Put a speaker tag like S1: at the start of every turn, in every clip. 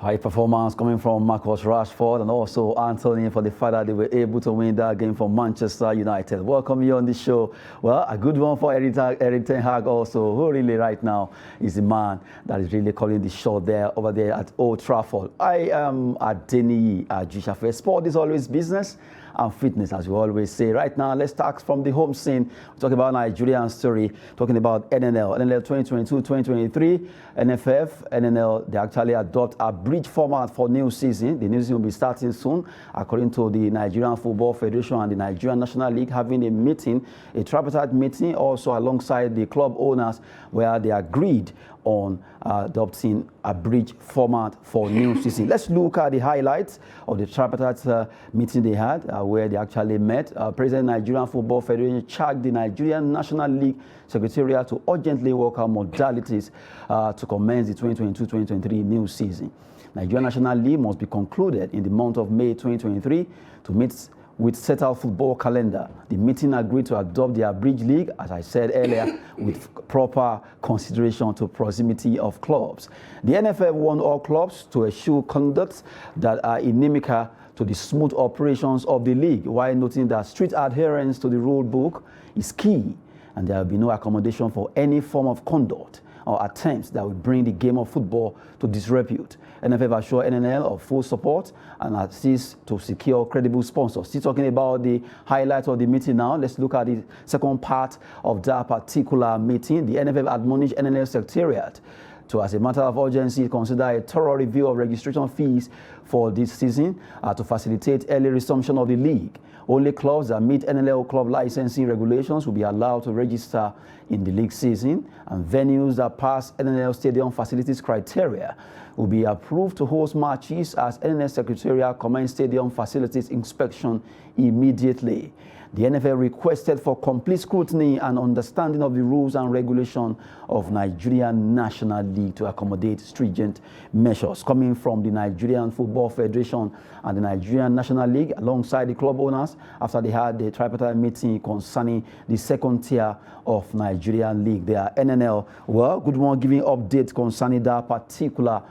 S1: High performance coming from Marcus Rashford and also Anthony for the fact that they were able to win that game for Manchester United. Welcome you on the show. Well, a good one for Eric Ten Hag also, who really right now is the man that is really calling the shot there over there at Old Trafford. I am Adeniyi Ajishafe. Sport is always business and fitness, as we always say. Right now, let's start from the home scene. We're talking about Nigerian story, talking about NNL 2022-2023, NFF-NNL. They actually adopt a bridge format for new season. The new season will be starting soon, according to the Nigerian Football Federation and the Nigerian National League having a meeting, a tripartite meeting, also alongside the club owners, where they agreed on adopting a bridge format for new season. Let's look at the highlights of the tripartite meeting they had, where they actually met. President Nigerian Football Federation charged the Nigerian National League Secretariat to urgently work out modalities to commence the 2022-2023 new season. Nigerian National League must be concluded in the month of May 2023 to meet with settled football calendar. The meeting agreed to adopt the Abridge League, as I said earlier, with proper consideration to proximity of clubs. The NFF warned all clubs to eschew conducts that are inimical to the smooth operations of the league, while noting that strict adherence to the rule book is key, and there will be no accommodation for any form of conduct or attempts that will bring the game of football to disrepute. NFF assured NNL of full support and assist to secure credible sponsors. Still talking about the highlights of the meeting now, let's look at the second part of that particular meeting. The NFF admonished NNL Secretariat to, as a matter of urgency, consider a thorough review of registration fees for this season to facilitate early resumption of the league. Only clubs that meet NNL club licensing regulations will be allowed to register in the league season, and venues that pass NNL stadium facilities criteria will be approved to host matches as NNL Secretariat commence stadium facilities inspection immediately. The NFL requested for complete scrutiny and understanding of the rules and regulation of Nigerian National League to accommodate stringent measures coming from the Nigerian Football Federation and the Nigerian National League alongside the club owners after they had the tripartite meeting concerning the second tier of Nigerian League. They are NNL. Well, good one, giving updates concerning that particular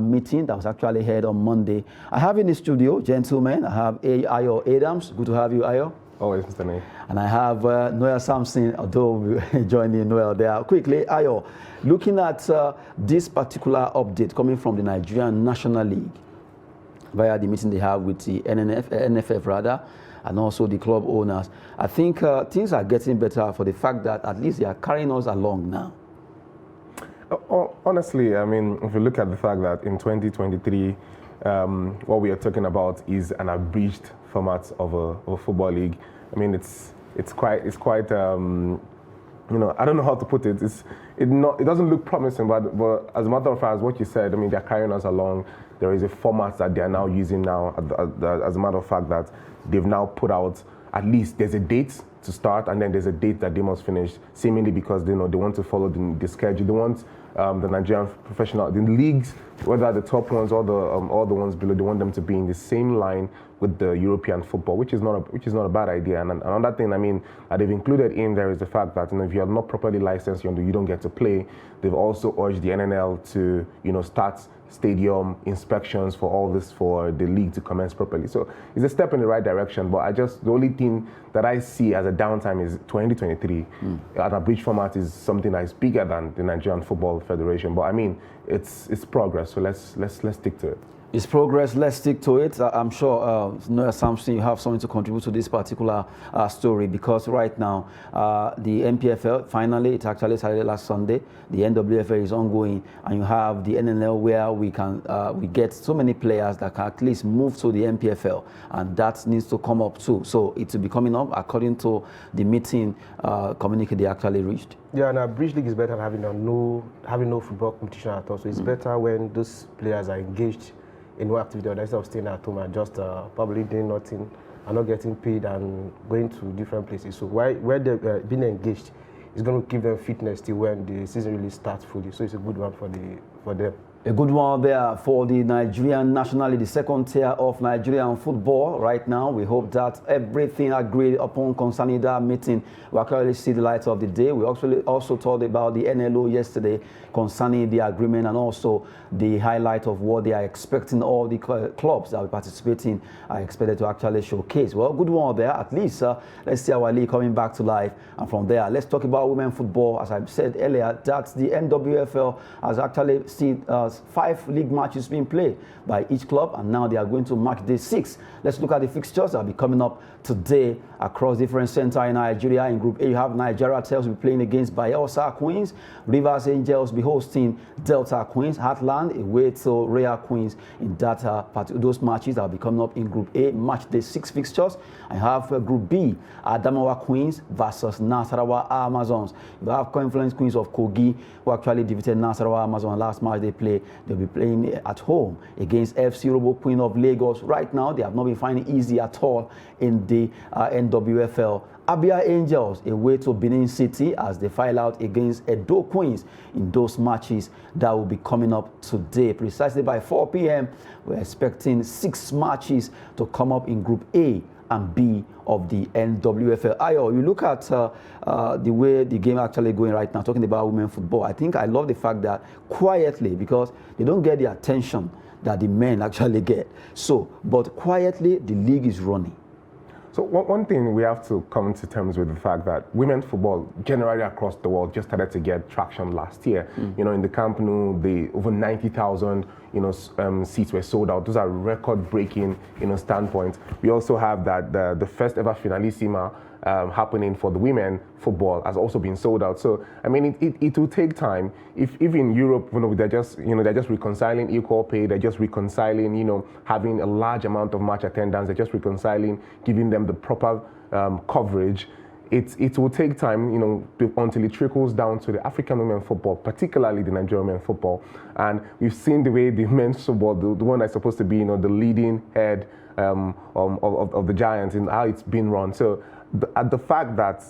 S1: meeting that was actually held on Monday. I have in the studio, gentlemen, I have Ayo Adams. Good to have you, Ayo.
S2: Always, Mr. May.
S1: And I have Noel Sampson, although we joining Noel there. Quickly, Ayo, looking at this particular update coming from the Nigerian National League via the meeting they have with the NFF rather, and also the club owners, I think things are getting better for the fact that at least they are carrying us along now.
S2: Honestly, I mean, if you look at the fact that in 2023, what we are talking about is an abridged format of a football league. I mean, it's quite you know, I don't know how to put it. It doesn't look promising, but as a matter of fact, what you said, I mean, they're carrying us along. There is a format that they are now using now. As a matter of fact, that they've now put out, at least there's a date to start, and then there's a date that they must finish, seemingly because they want to follow the schedule. They want the Nigerian professional, the leagues, whether the top ones or the ones below, they want them to be in the same line with the European football, which is not a bad idea. And another thing, I mean, that they've included in there is the fact that, you know, if you are not properly licensed, you don't get to play. They've also urged the NNL to, you know, start stadium inspections for all this for the league to commence properly. So it's a step in the right direction, but the only thing that I see as a downtime is 2023. An abridged format is something that is bigger than the Nigerian Football Federation, but I mean, it's progress, so let's stick to it.
S1: It's progress, let's stick to it. I'm sure, Noel Sampson, you have something to contribute to this particular story, because right now, the NPFL, finally, it actually started last Sunday. The NWFL is ongoing, and you have the NNL where we get so many players that can at least move to the NPFL, and that needs to come up too. So it will be coming up according to the meeting communique they actually reached.
S3: Yeah, and a bridge league is better than having no football competition at all. So it's better when those players are engaged in no activity, or instead of staying at home and just probably doing nothing and not getting paid and going to different places. So where they're being engaged is going to give them fitness till when the season really starts fully. So it's a good one for them.
S1: A good one there for the Nigerian National League, the second tier of Nigerian football right now. We hope that everything agreed upon concerning that meeting will actually see the light of the day. We actually also talked about the NLO yesterday concerning the agreement and also the highlight of what they are expecting all the clubs that are participating are expected to actually showcase. Well, good one there. At least let's see our league coming back to life. And from there, let's talk about women football. As I said earlier, that the NWFL has actually seen 5 league matches being played by each club, and now they are going to match day 6. Let's look at the fixtures that will be coming up today across different centers in Nigeria. In Group A, you have Nigeria Tales will be playing against Bayelsa Queens, Rivers Angels will be hosting Delta Queens, Heartland away to Rhea Queens in that those matches that will be coming up in Group A, match day 6 fixtures. I have Group B, Adamawa Queens versus Nasarawa Amazons. You have Confluence Queens of Kogi, who actually defeated Nasarawa Amazon last match they played. They'll be playing at home against FC Robo Queen of Lagos. Right now, they have not been finding it easy at all in the NWFL. Abia Angels away to Benin City as they file out against Edo Queens in those matches that will be coming up today. Precisely by 4 p.m., we're expecting 6 matches to come up in Group A and B of the NWFL. Ayo, you look at the way the game actually going right now, talking about women football. I think I love the fact that quietly, because they don't get the attention that the men actually get. So, but quietly, the league is running.
S2: So one thing we have to come to terms with the fact that women's football generally across the world just started to get traction last year. You know, in the Camp Nou, the over 90,000 seats were sold out. Those are record-breaking standpoints. We also have that the first ever finalissima happening for the women football has also been sold out. So I mean, it will take time. If in Europe, they're just reconciling equal pay, they're just reconciling having a large amount of match attendance, they're just reconciling giving them the proper coverage. It will take time, until it trickles down to the African women football, particularly the Nigerian women football. And we've seen the way the men's football, the one that's supposed to be, the leading head of the Giants, and how it's been run. So the fact that,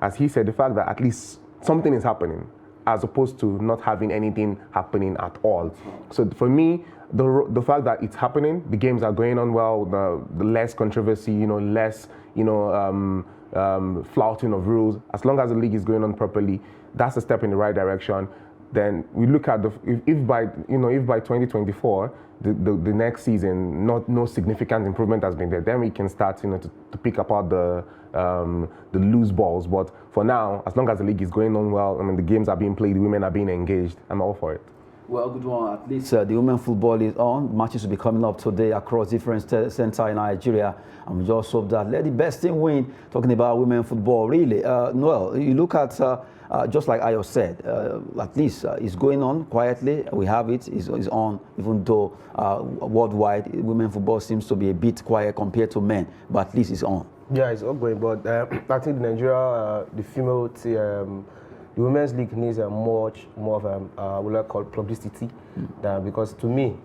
S2: as he said, the fact that at least something is happening, as opposed to not having anything happening at all. So for me, the fact that it's happening, the games are going on well, the less controversy, less, flouting of rules, as long as the league is going on properly, that's a step in the right direction. Then we look at if by 2024 the next season no significant improvement has been there, then we can start to pick apart the loose balls. But for now, as long as the league is going on well, the games are being played, the women are being engaged, I'm all for it.
S1: Well, good one. At least the women football is on. Matches will be coming up today across different centers in Nigeria. And we just hope that let the best team win. Talking about women football, really. Noel, you look at, just like Ayo said, at least it's going on quietly. We have it. It's on, even though worldwide, women football seems to be a bit quiet compared to men. But at least it's on. Yeah,
S3: it's ongoing. But I think Nigeria, the female team, the women's league needs much more of what I call publicity, because to me,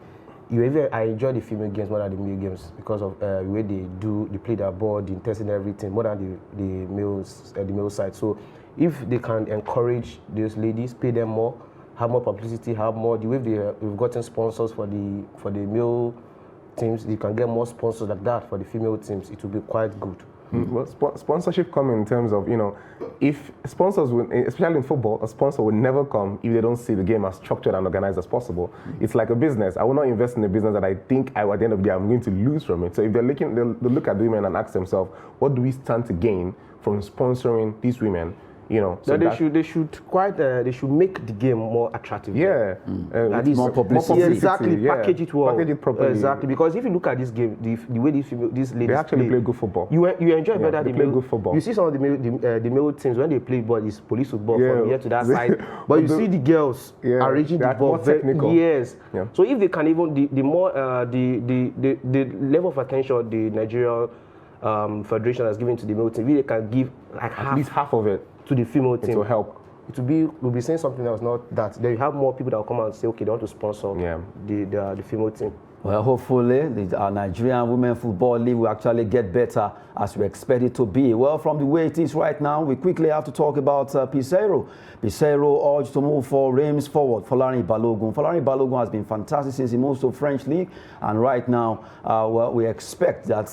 S3: I enjoy the female games more than the male games because of the way they play their ball, the intensity and everything, more than the male side. So if they can encourage those ladies, pay them more, have more publicity, have more, the way they've gotten sponsors for the male teams, they can get more sponsors like that for the female teams, it will be quite good.
S2: Well, sponsorship come in terms of, if sponsors, especially in football, a sponsor will never come if they don't see the game as structured and organized as possible. It's like a business. I will not invest in a business that I think at the end of the day I'm going to lose from it. So if they'll look at the women and ask themselves, what do we stand to gain from sponsoring these women? So
S3: they should make the game more attractive.
S2: Yeah,
S1: more publicity.
S3: Yeah, exactly.
S2: Yeah.
S3: Package it well.
S2: Package it properly.
S3: Exactly, because if you look at this game, the way these ladies
S2: they actually play good football.
S3: You enjoy better.
S2: They play good football.
S3: You see some of the male teams when they play ball is police football from here to that side, but you see the girls arranging the ball very technical. Yes. Yeah. So if they can even the more the level of attention the Nigerian Federation has given to the male team, if they can give like
S2: at least half of it
S3: to the female team,
S2: it will help.
S3: We'll be saying something else, not that. Then you have more people that will come out and say, okay, they want to sponsor the female team.
S1: Well, hopefully, our Nigerian Women Football League will actually get better as we expect it to be. Well, from the way it is right now, we quickly have to talk about Pizarro. Pizarro urged to move for Reims forward. Folarin Balogun. Folarin Balogun has been fantastic since he moved to French League, and right now, well, we expect that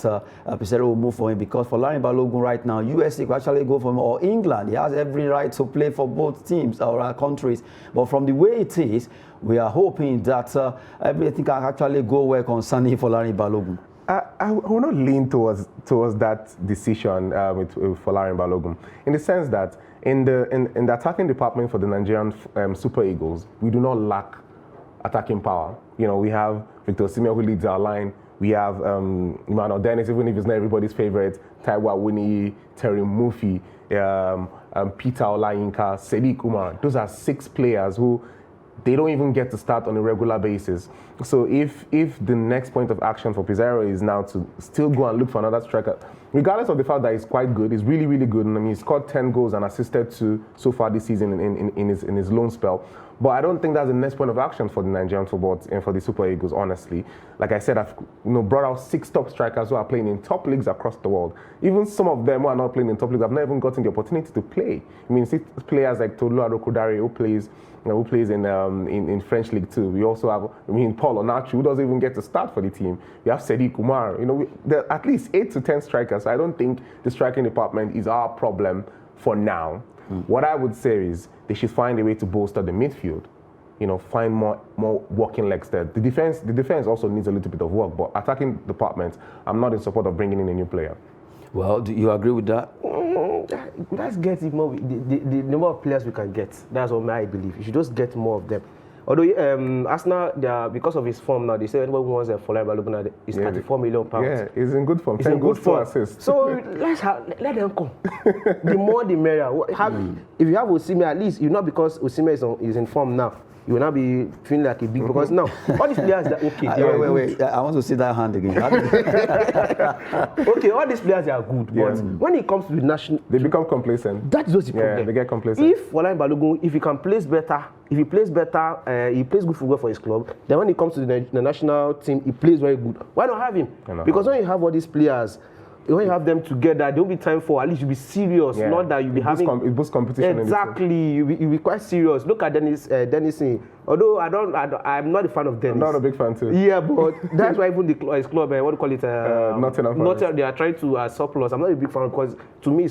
S1: Pizarro will move for him because Folarin Balogun right now, USA could actually go for him, or England. He has every right to play for both teams or our countries. But from the way it is, we are hoping that everything can actually go well concerning Folarin Balogun.
S2: I will not lean towards that decision with Folarin Balogun, in the sense that in the attacking department for the Nigerian Super Eagles, we do not lack attacking power. You know, we have Victor Osimhen who leads our line. We have Emmanuel Dennis, even if it's not everybody's favorite, Taiwo Awoniyi, Terry Murphy, Peter Olayinka, Sadiq Umar. Those are 6 players who they don't even get to start on a regular basis. So if the next point of action for Pizarro is now to still go and look for another striker, regardless of the fact that he's quite good, he's really, really good. And I mean, he scored 10 goals and assisted 2 so far this season in his loan spell. But I don't think that's the next point of action for the Nigerian football and for the Super Eagles, honestly. Like I said, I've brought out 6 top strikers who are playing in top leagues across the world. Even some of them who are not playing in top leagues have not even gotten the opportunity to play. I mean, players like Tolu Arokodare who plays in French League 2. We also have, Paul Onachu, who doesn't even get to start for the team. We have Sadiq Umar. There are at least 8 to 10 strikers. So I don't think the striking department is our problem for now. What I would say is they should find a way to bolster the midfield. Find more working legs there. The defense also needs a little bit of work, but attacking department, I'm not in support of bringing in a new player.
S1: Well, do you agree with that?
S3: Let's get more. The number of players we can get. That's what I believe. You should just get more of them. Although Arsenal, because of his form now, they say anyone who wants a Folarin Balogun is £34 million.
S2: Yeah, he's in good form. 10 goals, 2 assists.
S3: So let them come. The more the merrier. If you have Osimhen, at least not because Osimhen is in form now. You will not be feeling like a big because now all these players are okay.
S1: Wait. I want to see that hand again.
S3: Okay, all these players are good, but when it comes to the national,
S2: they become complacent.
S3: That's just the problem.
S2: Yeah, they get complacent.
S3: If Folarin Balogun, if he can place better, he plays good football for his club. Then when it comes to the national team, he plays very good. Why not have him? Because when you have all these players, when you have them together, there will be time for at least you be serious, not that you be having.
S2: It boosts competition.
S3: Exactly, you be quite serious. Look at Dennis. Although I'm not a fan of Dennis.
S2: I'm not a big fan too.
S3: Yeah, but that's why even his club, what do you call it?
S2: Nottingham Forest.
S3: They are trying to surplus. I'm not a big fan because to me,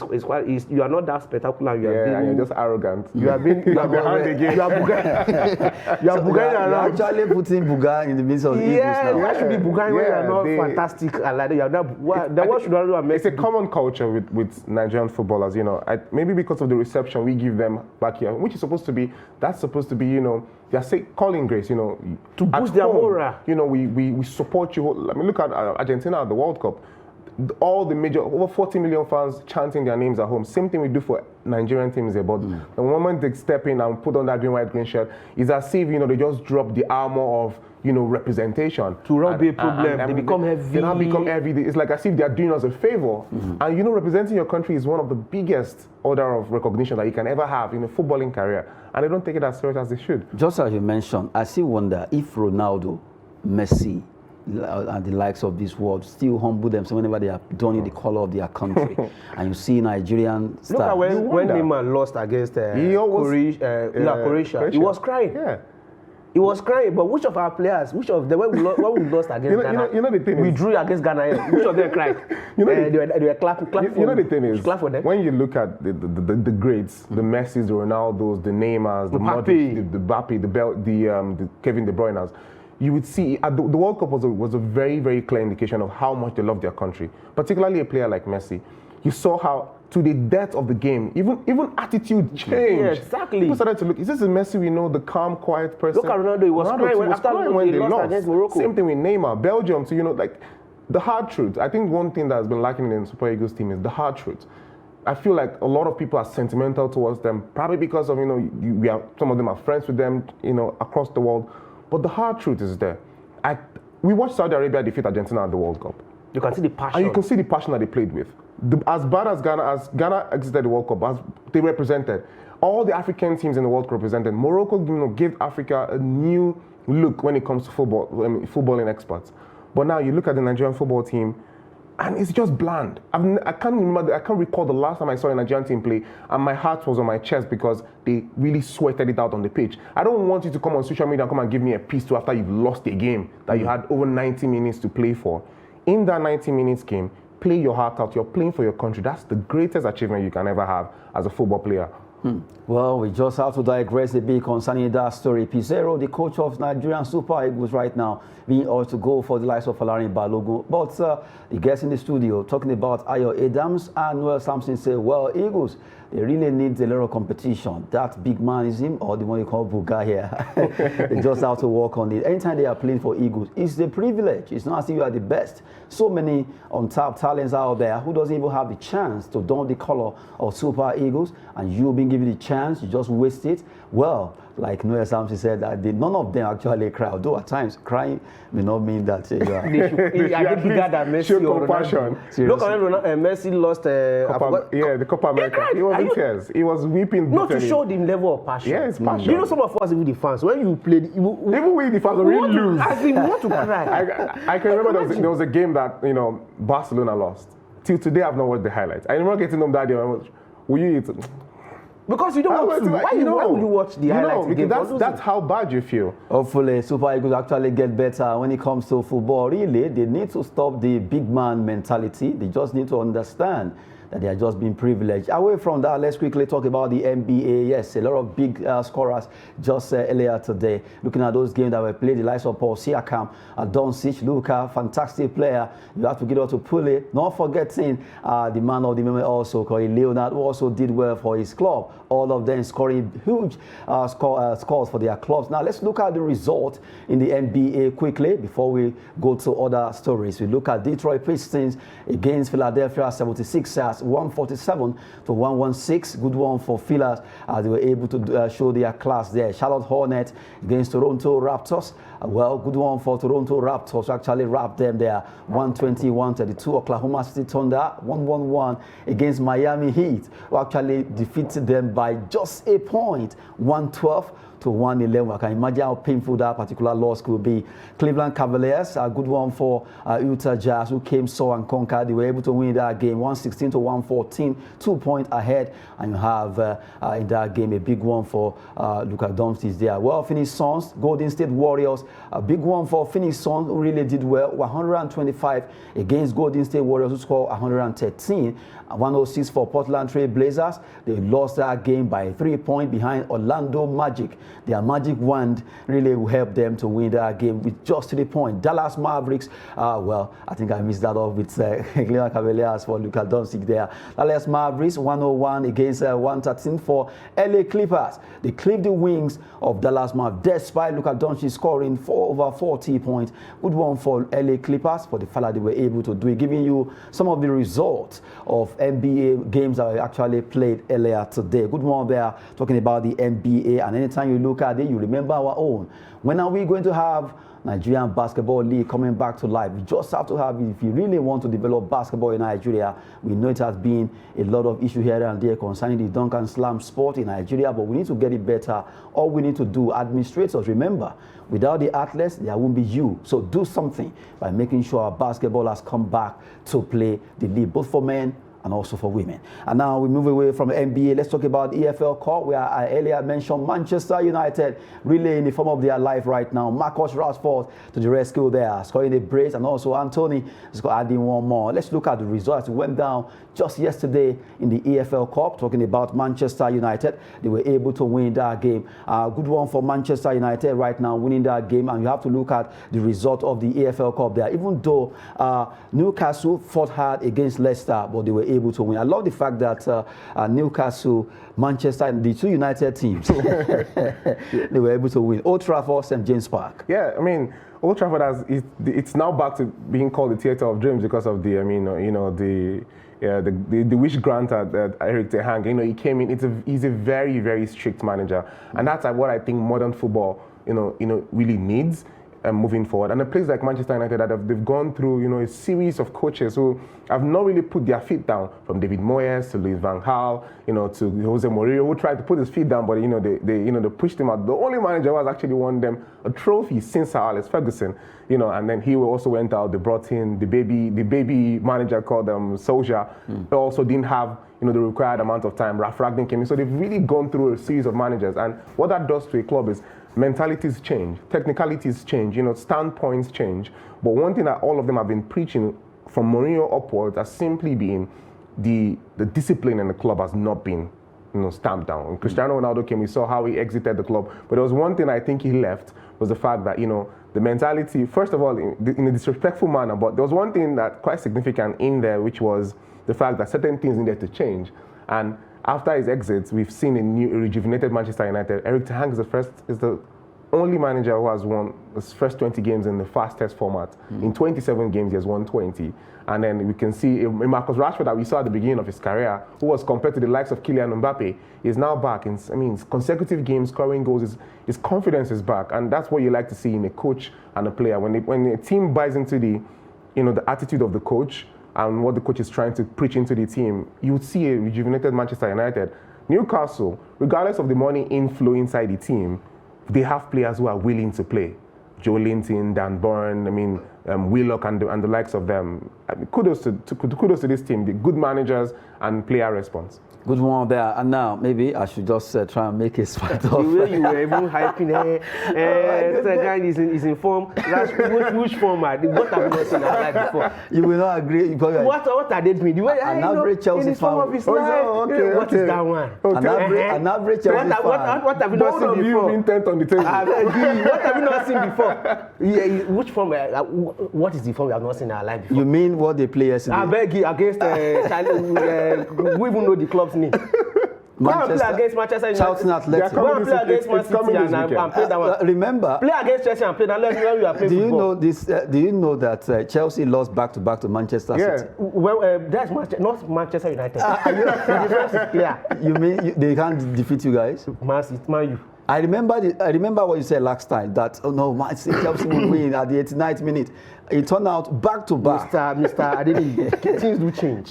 S3: you are not that spectacular.
S2: You're just arrogant.
S3: You are behind the game. You are Bugai around.
S1: You're actually putting Bugai in the midst of Eagles now.
S3: Why should be Bugai when you are not fantastic? What should I do?
S2: It's a common culture with Nigerian footballers. Maybe because of the reception we give them back here, which is supposed to be they're calling grace, to
S3: boost their morale.
S2: We support you. I mean, look at Argentina at the World Cup. All the over 40 million fans chanting their names at home. Same thing we do for Nigerian teams here. But the moment they step in and put on that green, white, green shirt, it's as if they just drop the armor of representation.
S3: To not be a problem, they become heavy.
S2: They now become heavy. It's like as if they are doing us a favor. And representing your country is one of the biggest order of recognition that you can ever have in a footballing career. And they don't take it as serious as they should.
S1: Just as you mentioned, I still wonder if Ronaldo, Messi, and the likes of this world still humble themselves whenever they are donning the color of their country. And you see Nigerian stars.
S3: Look at when Neymar lost against Croatia. He was crying.
S2: Yeah.
S3: He was crying, but which of our players, when we lost against Ghana,
S2: the thing
S3: we drew against Ghana, which of them cried? They were clapping for
S2: the thing is,
S3: clap for them.
S2: when you look at the greats, the Messis, the Ronaldos, the Neymars, the Modric, the Mbappe, the Kevin De Bruyne, you would see the World Cup was a very, very clear indication of how much they love their country, particularly a player like Messi. You saw how, to the depth of the game, even attitude changed.
S3: Yeah, exactly.
S2: People started to look, is this a Messi we know, the calm, quiet person?
S3: Look at Ronaldo, he was crying when they lost against Morocco.
S2: Same thing with Neymar, Belgium, so the hard truth. I think one thing that has been lacking in the Super Eagles team is the hard truth. I feel like a lot of people are sentimental towards them, probably because of, some of them are friends with them, across the world. But the hard truth is there. We watched Saudi Arabia defeat Argentina at the World Cup.
S3: You can see the passion.
S2: And you can see the passion that they played with. As bad as Ghana exited the World Cup, as they represented, all the African teams in the world represented. Morocco, gave Africa a new look when it comes to football, footballing experts. But now you look at the Nigerian football team, and it's just bland. I can't recall the last time I saw a Nigerian team play, and my heart was on my chest because they really sweated it out on the pitch. I don't want you to come on social media and come and give me a piece to after you've lost a game that you had over 90 minutes to play for. In that 90 minutes game, play your heart out. You're playing for your country. That's the greatest achievement you can ever have as a football player.
S1: Well, we just have to digress a bit concerning that story. Pizarro, the coach of Nigerian Super Eagles right now, being urged to go for the likes of Falarin Balogun. But he gets in the studio talking about Ayo Adams, and Noel Sampson said, well, Eagles, they really need a lot of competition. That big manism, or the one you call Buga here, they just have to work on it. Anytime they are playing for Eagles, it's a privilege. It's not as if you are the best. So many untapped talents out there who doesn't even have the chance to don the color of Super Eagles, and you've been given the chance, you just waste it. Well, like Noel Sampson said, that none of them actually cry. Although at times crying may not mean that you are.
S3: I think bigger than Messi
S2: show
S3: or
S2: compassion.
S3: Look at Messi lost
S2: the Copa America. He was in tears. He was weeping.
S3: Not to show the level of passion.
S2: Yeah, it's passion.
S3: You know, some of us, even the fans, when you played,
S2: even we the fans really lose.
S3: I think we want to cry.
S2: I can remember there was a game that Barcelona lost. Till today, I've not watched the highlights. I remember getting them that day. Will you eat?
S3: Because you don't want to. Why would you watch the highlights?
S2: Because that's how bad you feel.
S1: Hopefully, Super Eagles actually get better when it comes to football. Really, they need to stop the big man mentality. They just need to understand that they are just being privileged. Away from that, let's quickly talk about the NBA. Yes, a lot of big scorers just earlier today. Looking at those games that were played, the likes of Paul Siakam, Doncic, Luka, fantastic player. You have to get out to pull it. Not forgetting the man of the moment also, Kawhi Leonard, who also did well for his club. All of them scoring huge scores for their clubs. Now, let's look at the result in the NBA quickly before we go to other stories. We look at Detroit Pistons against Philadelphia 76ers. 147 to 116. Good one for Phillies as they were able to show their class there. Charlotte Hornets against Toronto Raptors. Well, good one for Toronto Raptors. Actually wrapped them there. 120-132. Oklahoma City Thunder 111 against Miami Heat, who actually defeated them by just a point. 112 to 111. I can imagine how painful that particular loss could be. Cleveland Cavaliers, a good one for Utah Jazz, who came saw and conquered. They were able to win that game 116 to 114, 2 points ahead. And you have in that game a big one for Luka Doncic there. Well, Phoenix Suns, Golden State Warriors, a big one for Phoenix Suns, who really did well. 125 against Golden State Warriors, who scored 113. 106 for Portland Trail Blazers. They lost that game by 3 points behind Orlando Magic. Their magic wand really will help them to win that game with just 3 points. Dallas Mavericks, well, I think I missed that off with Cleveland Cavaliers for Luka Doncic there. Dallas Mavericks 101 against 113 for LA Clippers. They clipped the wings of Dallas Mavericks despite Luka Doncic scoring over 40 points. Good one for LA Clippers for the fact that they were able to do it, giving you some of the results of NBA games that were actually played earlier today. Good one there talking about the NBA, and anytime you look at it, you remember our own. When are we going to have Nigerian Basketball League coming back to life? We just have to have it. If you really want to develop basketball in Nigeria, we know it has been a lot of issue here and there concerning the dunk and slam sport in Nigeria, but we need to get it better. All we need to do, administrators, remember, without the athletes, there won't be you. So do something by making sure our basketball has come back to play the league, both for men and also for women. And now we move away from the NBA. Let's talk about the EFL Cup, where I earlier mentioned Manchester United really in the form of their life right now. Marcus Rashford to the rescue there, scoring a brace, and also Anthony is adding one more. Let's look at the results. It went down just yesterday in the EFL Cup, talking about Manchester United. They were able to win that game. Good one for Manchester United right now, winning that game. And you have to look at the result of the EFL Cup there. Even though Newcastle fought hard against Leicester, but they were able to win. I love the fact that Newcastle, Manchester, and the two United teams, they were able to win. Old Trafford, St. James Park.
S2: Yeah, I mean, Old Trafford it's now back to being called the theatre of dreams because of the, the wish granted that Eric Ten Hag. He came in. He's a very, very strict manager, and that's what I think modern football, really needs. moving forward. And a place like Manchester United that they've gone through, you know, a series of coaches who have not really put their feet down, from David Moyes to Louis van Gaal, you know, to Jose Mourinho, who tried to put his feet down, but you know, they pushed him out. The only manager who has actually won them a trophy since Sir Alex Ferguson, you know, and then he also went out. They brought in the baby manager called Solskjaer. They also didn't have, you know, the required amount of time. Ralf Ragnick came in, so they've really gone through a series of managers. And what that does to a club is mentalities change, technicalities change, you know, standpoints change. But one thing that all of them have been preaching from Mourinho upwards has simply been the discipline in the club has not been, you know, stamped down. When Cristiano Ronaldo came, we saw how he exited the club. But there was one thing I think he left was the fact that, you know, the mentality, first of all, in a disrespectful manner, but there was one thing that quite significant in there, which was the fact that certain things needed to change. And after his exit, we've seen a rejuvenated Manchester United. Erik ten Hag is the only manager who has won his first 20 games in the fastest format. In 27 games, he has won 20. And then we can see Marcus Rashford that we saw at the beginning of his career, who was compared to the likes of Kylian Mbappe, is now back. In consecutive games, scoring goals, his confidence is back. And that's what you like to see in a coach and a player. When a team buys into the attitude of the coach, and what the coach is trying to preach into the team, you would see a rejuvenated Manchester United. Newcastle, regardless of the money inflow inside the team, they have players who are willing to play. Joe Linton, Dan Burn, Willock and the likes of them. Kudos to this team, the good managers and player response.
S1: Good one there. And now, maybe I should just try and make a smart off.
S3: The way you were even hyping, the guy is in form. Which format? What have you not seen in our life before?
S1: You will not agree.
S3: What are they doing? The way
S1: an average Chelsea fan.
S3: What is that one?
S1: An average Chelsea fan.
S3: What have you not seen before?
S2: Both of you intent on the table.
S3: What have you not seen before? Which form? What is the form we have not seen in our life before?
S1: You mean what they play yesterday?
S3: I beg you, against we even know the club's name.
S1: Manchester,
S3: play against Manchester United.
S1: Charlton Athletic.
S3: Go and play against Man City and play that one.
S1: Remember,
S3: play against Chelsea and play that when you are playing
S1: do you
S3: football.
S1: know this? Do you know that Chelsea lost back-to-back to Manchester City?
S3: Well, that's not Manchester United. The difference is clear.
S1: You mean they can't defeat you guys?
S3: Man U.
S1: I remember what you said last time, that Chelsea will win at the 89th minute. It turned out back-to-back.
S3: Mr. Adedin, things do change.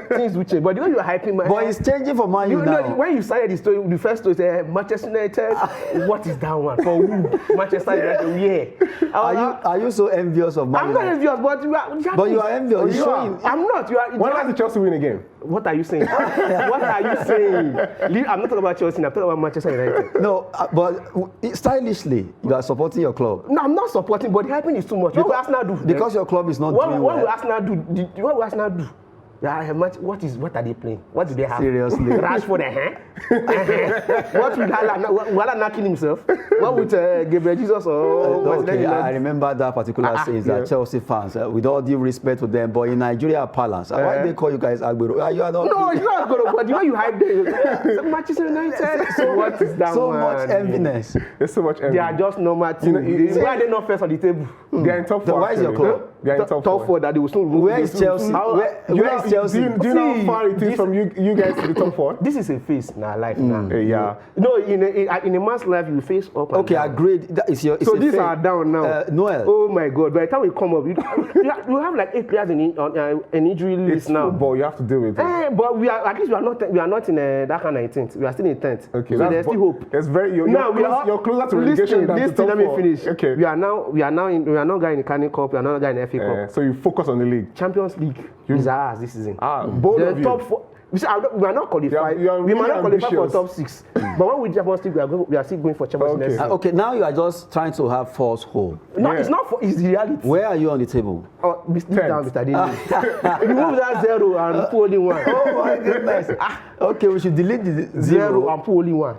S3: Things do change. But the way you are hyping,
S1: but it's changing for Man U now.
S3: When you started the story, the first story said Manchester United. What is that one for who? Manchester United. Yeah.
S1: Are you so envious of Man United?
S3: I'm not envious, but you are.
S1: But you are envious.
S3: I'm not. You are.
S2: When does Chelsea win again?
S3: What are you saying? What are you saying? I'm not talking about Chelsea. I'm talking about Manchester United.
S1: No, but stylishly, you are supporting your club.
S3: No, I'm not supporting, but the hyping is too much. What will Arsenal do?
S1: Because your club is not doing well.
S3: What will Arsenal do? What will Arsenal do? What are they playing? What do they have?
S1: Seriously?
S3: Rashford, What would Haaland not kill himself? What would Gabriel Jesus or
S1: okay, I remember that particular saying that Chelsea fans, with all due respect to them, but in Nigeria parlance, why they call you guys Agbero? You are not.
S3: No, it's not Agbero, but the way you hype them, Manchester United. So what is that
S1: so
S3: one?
S1: much enviness.
S2: There's so much envy.
S3: They are just normal team. Why are they not first on the table?
S2: They are in top 4.
S1: Why is your club?
S2: They are in top
S3: 4 that they will soon.
S1: Where is Chelsea? Where is Chelsea?
S2: Do you know how far it is from you guys to the top 4?
S3: This is a phase in our life now.
S2: Yeah.
S3: No, in a man's life, you face up and
S1: okay,
S3: down.
S1: agreed.
S3: So these are down now.
S1: Noel.
S3: Oh my God! By the time we come up, you have like 8 players on an injury list now.
S2: Football, you have to deal with it.
S3: But we are at least we are not in that kind of 10th. We are still in 10th.
S2: Okay.
S3: So there's still hope.
S2: There's you're closer to relegation than to top 4.
S3: Let me finish.
S2: Okay.
S3: We are not going in the Carling Cup. We are not going in the FA Cup.
S2: So you focus on the league.
S3: Champions League is ours this season.
S2: Both of you.
S3: Top 4. We are not qualified. We might not qualify for top 6. But when we Champions League, we are still going for Champions League.
S1: Okay, now you are just trying to have false hope.
S3: No, it's not. It's the reality.
S1: Where are you on the table?
S3: Oh, down, Mr. Dini. Remove that 0 and put only 1.
S1: Oh my goodness. Okay, we should delete the 0
S3: and put only 1.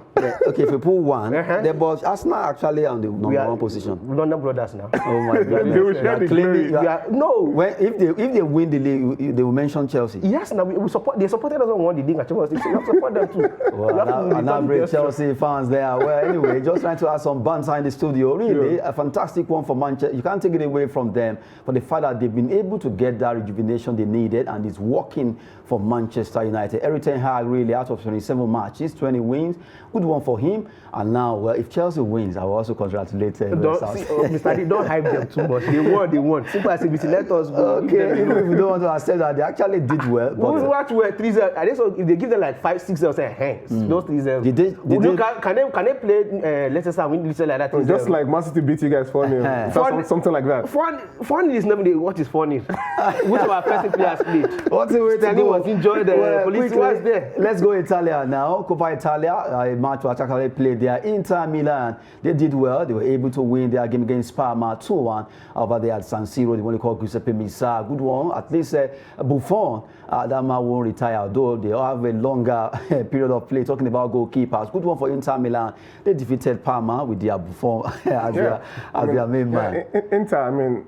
S1: Okay, if we put 1, but Arsenal actually on the number 1 position.
S3: London Brothers now.
S1: Oh my goodness.
S3: No.
S1: If they win the league, they will mention Chelsea.
S3: Yes, now we support. They supported us on the league at Champions League. So you have to support them too.
S1: Well, an average Chelsea fans there. Well, anyway, just trying to add some banter in the studio. Really, a fantastic one for Manchester. You can't take it away from them for the fact that they they've been able to get that rejuvenation they needed, and it's working for Manchester United. Eric Ten Hag really out of 27 matches, 20 wins, good one for him. And now, well, if Chelsea wins, I will also congratulate
S3: Mr. D, don't hype them too much. They won. Simple as ABC, let us go.
S1: Okay, even if we don't want to accept that, they actually did well.
S3: But what were 3-0? I think so. If they give them like 5-6, say, hey, those 3-0. Can they play Leicester win Leicester like that?
S2: Just like Man City beat you guys 4-0. Something like that.
S3: Funny is not what is funny. Which of our first players played?
S1: What's the way to go?
S3: Was enjoyed the police was there.
S1: Let's go Italia now. Coppa Italia, a match was actually played there. Inter Milan, they did well. They were able to win their game against Parma 2-1 over there at San Siro. The one they call Giuseppe Meazza. Good one. At least Buffon, that man won't retire, although they have a longer period of play. Talking about goalkeepers. Good one for Inter Milan. They defeated Parma with their Buffon as their main man.
S2: Inter, I mean,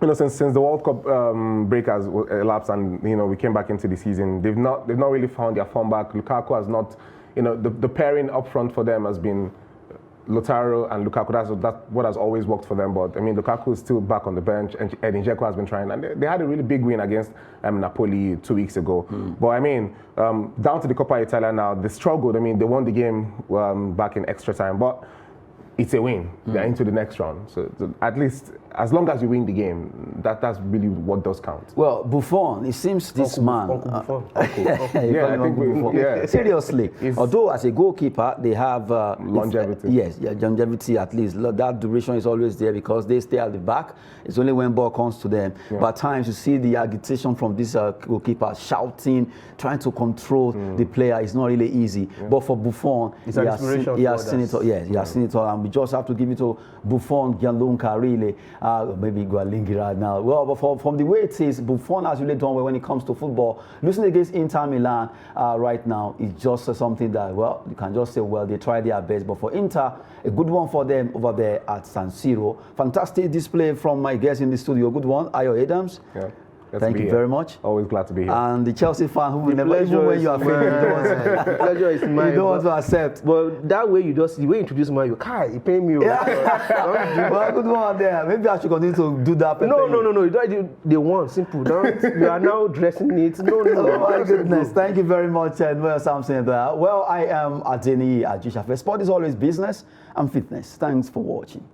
S2: you know, since the World Cup break has elapsed and, you know, we came back into the season, they've not really found their form back. Lukaku has not, you know, the pairing up front for them has been Lautaro and Lukaku. That's what has always worked for them. But I mean, Lukaku is still back on the bench, and Edin Dzeko has been trying. And they had a really big win against Napoli 2 weeks ago. But I mean, down to the Coppa Italia now, they struggled. I mean, they won the game back in extra time, but it's a win. They're into the next round. So at least, as long as you win the game, that's really what does count.
S1: Well, Buffon, it seems this man.
S3: Uncle Buffon.
S1: Seriously, although as a goalkeeper, they have
S2: longevity.
S1: Yes, longevity at least. That duration is always there because they stay at the back. It's only when ball comes to them. Yeah. But at times you see the agitation from this goalkeeper shouting, trying to control the player. It's not really easy. Yeah. But for Buffon, he has seen it all. Yes, he has seen it all. And we just have to give it to Buffon, Gianluca, really. Maybe Gualingira now. Well, but from the way it is, Buffon has really done well when it comes to football. Losing against Inter Milan right now is just something that, well, you can just say, well, they tried their best. But for Inter, a good one for them over there at San Siro. Fantastic display from my guest in the studio. Good one, Ayo Adams.
S2: Yeah.
S1: Thank you very much.
S2: Always glad to be here.
S1: And the Chelsea fan who will never, even when you are failing,
S3: the pleasure is mine.
S1: You don't want to accept.
S3: But that way the way you introduce me, you pay me.
S1: Well, good one there. Maybe I should continue to do that.
S3: No. You don't do the one simple. You are now dressing it. No.
S1: Oh my goodness. Thank you very much, and well, something there. Well, I am Adeni Ajishafe. Sport is always business and fitness. Thanks for watching.